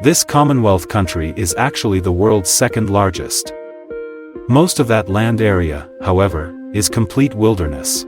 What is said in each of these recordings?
This Commonwealth country is actually the world's second largest. Most of that land area, however, is complete wilderness.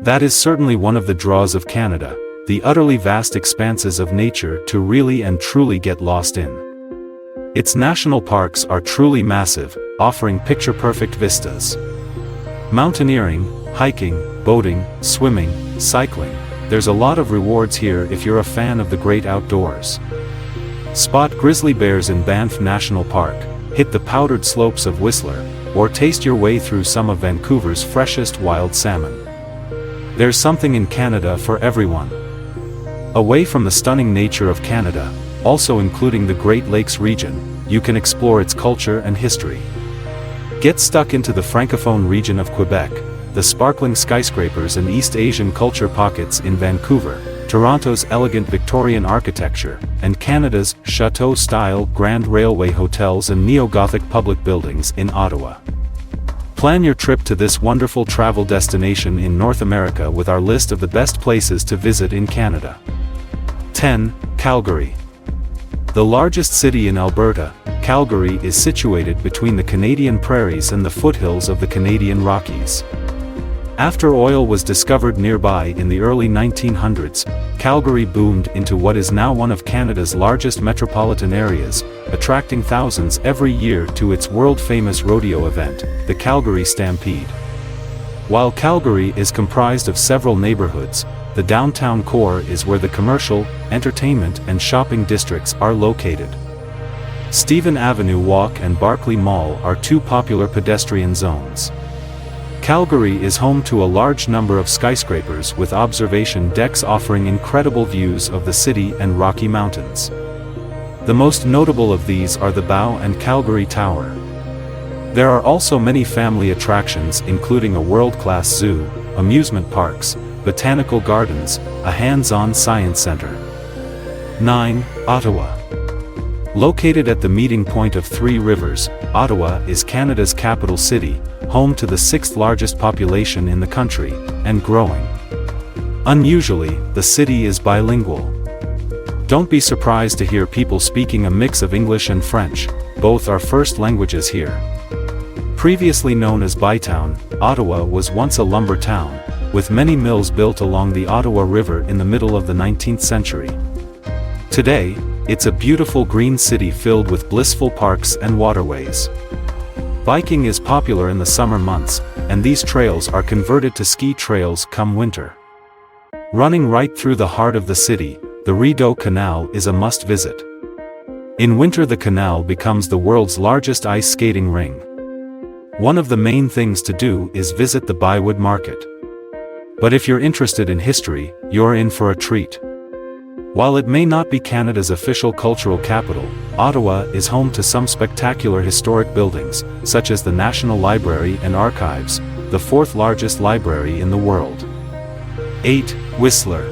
That is certainly one of the draws of Canada, the utterly vast expanses of nature to really and truly get lost in. Its national parks are truly massive, offering picture-perfect vistas. Mountaineering, hiking, boating, swimming, cycling, there's a lot of rewards here if you're a fan of the great outdoors. Spot grizzly bears in Banff National Park, hit the powdered slopes of Whistler, or taste your way through some of Vancouver's freshest wild salmon. There's something in Canada for everyone. Away from the stunning nature of Canada, also including the Great Lakes region, you can explore its culture and history. Get stuck into the francophone region of Quebec, the sparkling skyscrapers and East Asian culture pockets in Vancouver, Toronto's elegant Victorian architecture, and Canada's chateau-style Grand Railway hotels and neo-Gothic public buildings in Ottawa. Plan your trip to this wonderful travel destination in North America with our list of the best places to visit in Canada. 10. Calgary. The largest city in Alberta, Calgary is situated between the Canadian prairies and the foothills of the Canadian Rockies. After oil was discovered nearby in the early 1900s, Calgary boomed into what is now one of Canada's largest metropolitan areas, attracting thousands every year to its world-famous rodeo event, the Calgary Stampede. While Calgary is comprised of several neighborhoods, the downtown core is where the commercial, entertainment and shopping districts are located. Stephen Avenue Walk and Barclay Mall are two popular pedestrian zones. Calgary is home to a large number of skyscrapers with observation decks offering incredible views of the city and Rocky Mountains. The most notable of these are the Bow and Calgary Tower. There are also many family attractions including a world-class zoo, amusement parks, botanical gardens, a hands-on science center. 9. Ottawa. Located at the meeting point of three rivers, Ottawa is Canada's capital city, home to the sixth largest population in the country, and growing. Unusually, the city is bilingual. Don't be surprised to hear people speaking a mix of English and French, both are first languages here. Previously known as Bytown, Ottawa was once a lumber town, with many mills built along the Ottawa River in the middle of the 19th century. Today, it's a beautiful green city filled with blissful parks and waterways. Biking is popular in the summer months, and these trails are converted to ski trails come winter. Running right through the heart of the city, the Rideau Canal is a must-visit. In winter the canal becomes the world's largest ice skating ring. One of the main things to do is visit the Bywood Market. But if you're interested in history, you're in for a treat. While it may not be Canada's official cultural capital, Ottawa is home to some spectacular historic buildings, such as the National Library and Archives, the fourth largest library in the world. 8. Whistler.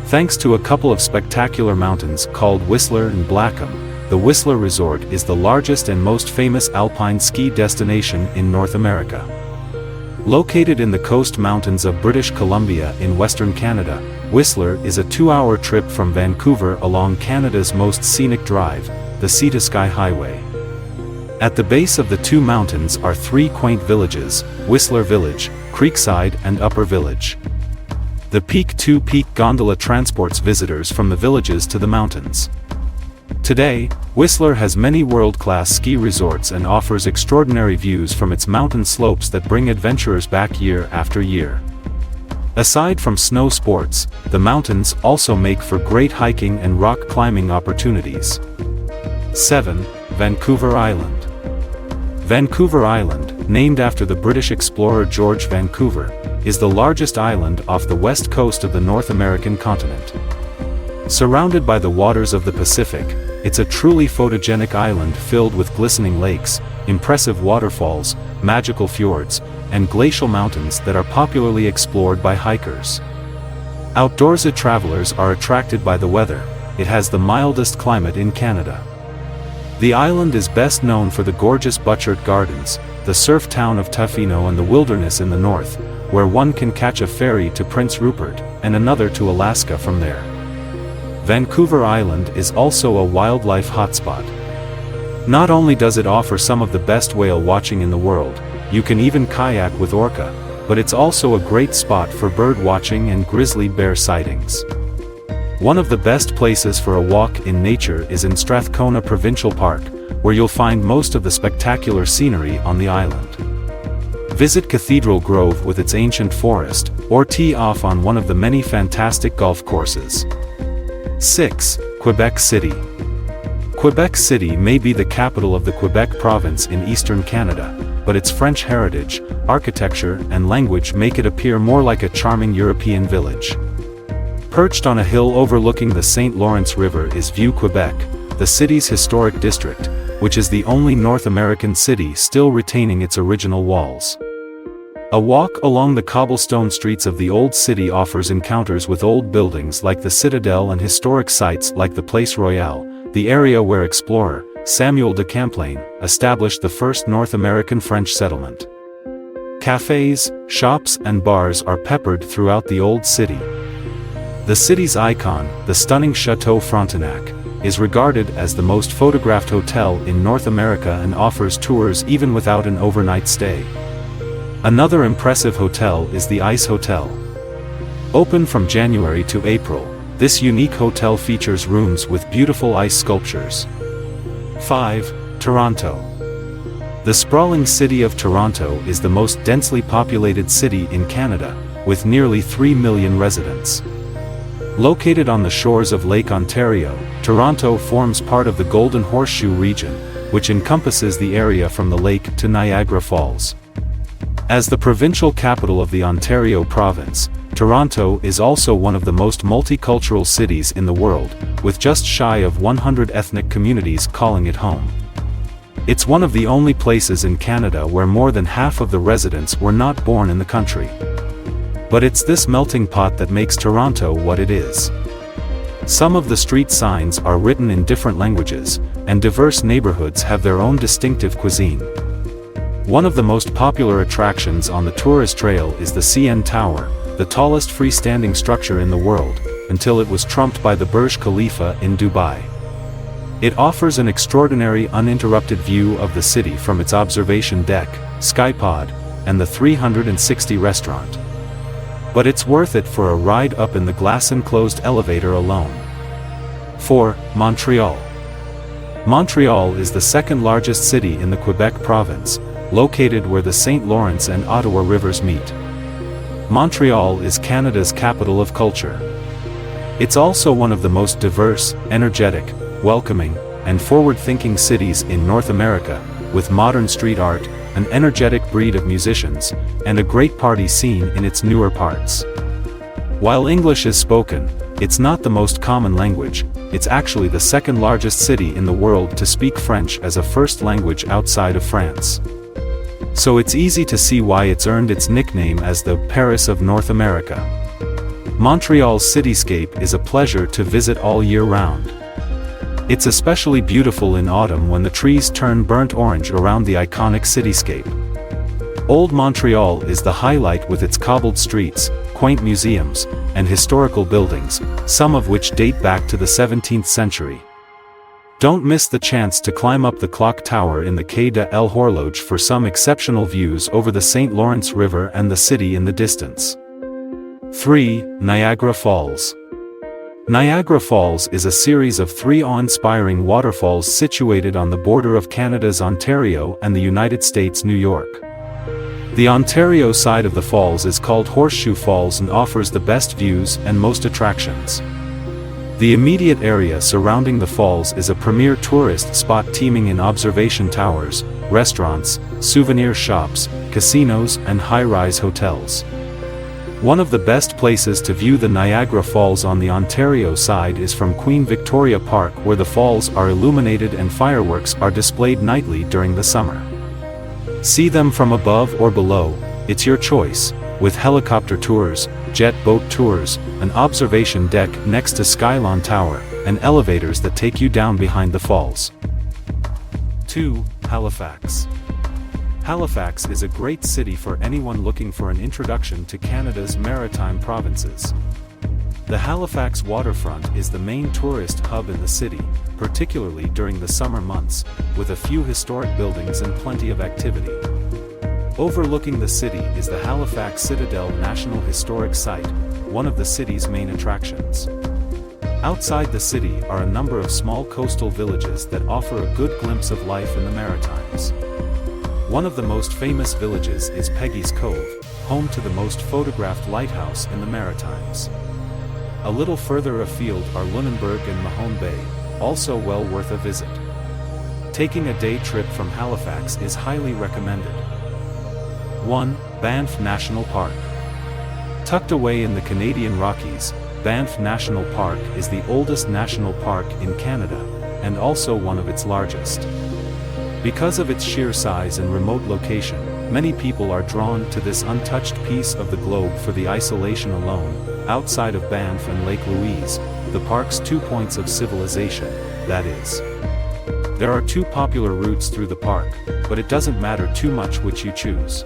Thanks to a couple of spectacular mountains called Whistler and Blackham, the Whistler Resort is the largest and most famous alpine ski destination in North America. Located in the Coast Mountains of British Columbia in Western Canada, Whistler is a 2-hour trip from Vancouver along Canada's most scenic drive, the Sea to Sky Highway. At the base of the two mountains are three quaint villages, Whistler Village, Creekside and Upper Village. The Peak 2 Peak gondola transports visitors from the villages to the mountains. Today, Whistler has many world-class ski resorts and offers extraordinary views from its mountain slopes that bring adventurers back year after year. Aside from snow sports, the mountains also make for great hiking and rock climbing opportunities. 7. Vancouver Island. Vancouver Island, named after the British explorer George Vancouver, is the largest island off the west coast of the North American continent. Surrounded by the waters of the Pacific, it's a truly photogenic island filled with glistening lakes, impressive waterfalls, magical fjords, and glacial mountains that are popularly explored by hikers. Outdoorsy travelers are attracted by the weather. It has the mildest climate in Canada. The island is best known for the gorgeous Butchart Gardens, the surf town of Tofino and the wilderness in the north, where one can catch a ferry to Prince Rupert, and another to Alaska from there. Vancouver Island is also a wildlife hotspot. Not only does it offer some of the best whale watching in the world, you can even kayak with orca, but it's also a great spot for bird watching and grizzly bear sightings. One of the best places for a walk in nature is in Strathcona Provincial Park, where you'll find most of the spectacular scenery on the island. Visit Cathedral Grove with its ancient forest, or tee off on one of the many fantastic golf courses. 6. Quebec City. Quebec City may be the capital of the Quebec province in eastern Canada, but its French heritage, architecture, and language make it appear more like a charming European village. Perched on a hill overlooking the St. Lawrence River is View Quebec, the city's historic district, which is the only North American city still retaining its original walls. A walk along the cobblestone streets of the old city offers encounters with old buildings like the Citadel and historic sites like the Place Royale, the area where explorer Samuel de Champlain established the first North American French settlement. Cafes, shops, and bars are peppered throughout the old city. The city's icon, the stunning Chateau Frontenac, is regarded as the most photographed hotel in North America and offers tours even without an overnight stay. Another impressive hotel is the Ice Hotel. Open from January to April, this unique hotel features rooms with beautiful ice sculptures. 5. Toronto. The sprawling city of Toronto is the most densely populated city in Canada, with nearly 3 million residents. Located on the shores of Lake Ontario, Toronto forms part of the Golden Horseshoe region, which encompasses the area from the lake to Niagara Falls. As the provincial capital of the Ontario province, Toronto is also one of the most multicultural cities in the world, with just shy of 100 ethnic communities calling it home. It's one of the only places in Canada where more than half of the residents were not born in the country. But it's this melting pot that makes Toronto what it is. Some of the street signs are written in different languages, and diverse neighborhoods have their own distinctive cuisine. One of the most popular attractions on the tourist trail is the CN Tower, the tallest freestanding structure in the world, until it was trumped by the Burj Khalifa in Dubai. It offers an extraordinary uninterrupted view of the city from its observation deck, skypod, and the 360 restaurant. But it's worth it for a ride up in the glass-enclosed elevator alone. 4. Montreal. Montreal is the second largest city in the Quebec province, located where the St. Lawrence and Ottawa rivers meet. Montreal is Canada's capital of culture. It's also one of the most diverse, energetic, welcoming, and forward-thinking cities in North America, with modern street art, an energetic breed of musicians, and a great party scene in its newer parts. While English is spoken, it's not the most common language. It's actually the second largest city in the world to speak French as a first language outside of France. So it's easy to see why it's earned its nickname as the Paris of North America. Montreal's cityscape is a pleasure to visit all year round. It's especially beautiful in autumn when the trees turn burnt orange around the iconic cityscape. Old Montreal is the highlight with its cobbled streets, quaint museums, and historical buildings, some of which date back to the 17th century. Don't miss the chance to climb up the clock tower in the Quai de l'Horloge for some exceptional views over the St. Lawrence River and the city in the distance. 3. Niagara Falls. Niagara Falls is a series of 3 awe-inspiring waterfalls situated on the border of Canada's Ontario and the United States' New York. The Ontario side of the falls is called Horseshoe Falls and offers the best views and most attractions. The immediate area surrounding the falls is a premier tourist spot teeming in observation towers, restaurants, souvenir shops, casinos, and high-rise hotels. One of the best places to view the Niagara Falls on the Ontario side is from Queen Victoria Park, where the falls are illuminated and fireworks are displayed nightly during the summer. See them from above or below, it's your choice, with helicopter tours, jet boat tours, an observation deck next to Skylon Tower, and elevators that take you down behind the falls. 2. Halifax. Halifax is a great city for anyone looking for an introduction to Canada's maritime provinces. The Halifax waterfront is the main tourist hub in the city, particularly during the summer months, with a few historic buildings and plenty of activity. Overlooking the city is the Halifax Citadel National Historic Site, one of the city's main attractions. Outside the city are a number of small coastal villages that offer a good glimpse of life in the Maritimes. One of the most famous villages is Peggy's Cove, home to the most photographed lighthouse in the Maritimes. A little further afield are Lunenburg and Mahone Bay, also well worth a visit. Taking a day trip from Halifax is highly recommended. 1. Banff National Park. Tucked away in the Canadian Rockies, Banff National Park is the oldest national park in Canada, and also one of its largest. Because of its sheer size and remote location, many people are drawn to this untouched piece of the globe for the isolation alone. Outside of Banff and Lake Louise, the park's 2 points of civilization, that is. There are 2 popular routes through the park, but it doesn't matter too much which you choose.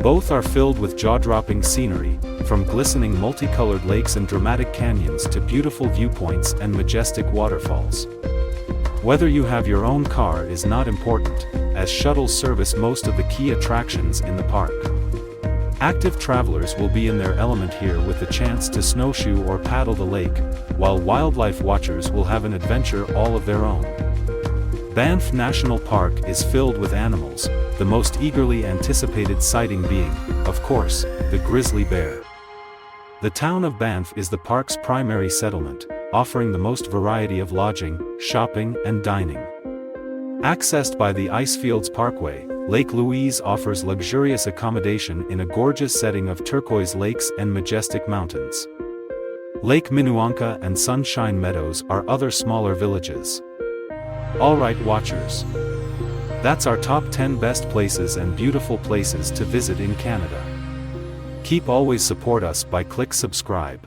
Both are filled with jaw-dropping scenery, from glistening multicolored lakes and dramatic canyons to beautiful viewpoints and majestic waterfalls. Whether you have your own car is not important, as shuttles service most of the key attractions in the park. Active travelers will be in their element here with the chance to snowshoe or paddle the lake, while wildlife watchers will have an adventure all of their own. Banff National Park is filled with animals, the most eagerly anticipated sighting being, of course, the grizzly bear. The town of Banff is the park's primary settlement, offering the most variety of lodging, shopping, and dining. Accessed by the Icefields Parkway, Lake Louise offers luxurious accommodation in a gorgeous setting of turquoise lakes and majestic mountains. Lake Minnewanka and Sunshine Meadows are other smaller villages. Alright watchers. That's our top 10 best places and beautiful places to visit in Canada. Keep always support us by click subscribe.